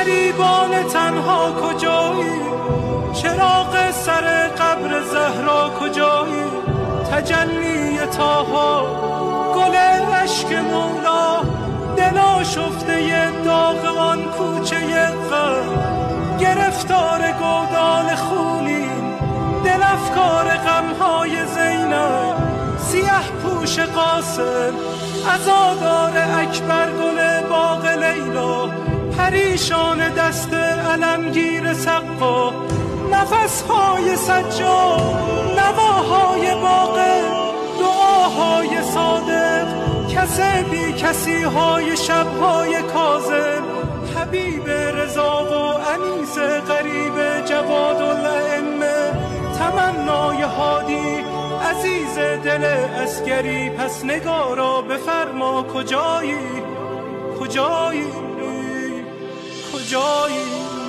غریبان تنها کجایی؟ چراغ سر قبر زهرا کجایی؟ تجلی طاها گل عشق مولا، دل آشفته داغ آن کوچه غم، گرفتار گودال خونیم دل افکار غمهای زینب، سیاه پوش قاسم عزادار اکبر گل باغ لیلا، پریشان دست علمگیر سقا، نفسهای سجاد نواهای باقر، دعاهای صادق کسی بی کسی های شبهای کاظم، حبیب رضا و انیس غریب جواد الائمه، تمنای هادی عزیز دل عسکری، پس نگارا بفرما کجایی؟ کجایی؟ کجایی؟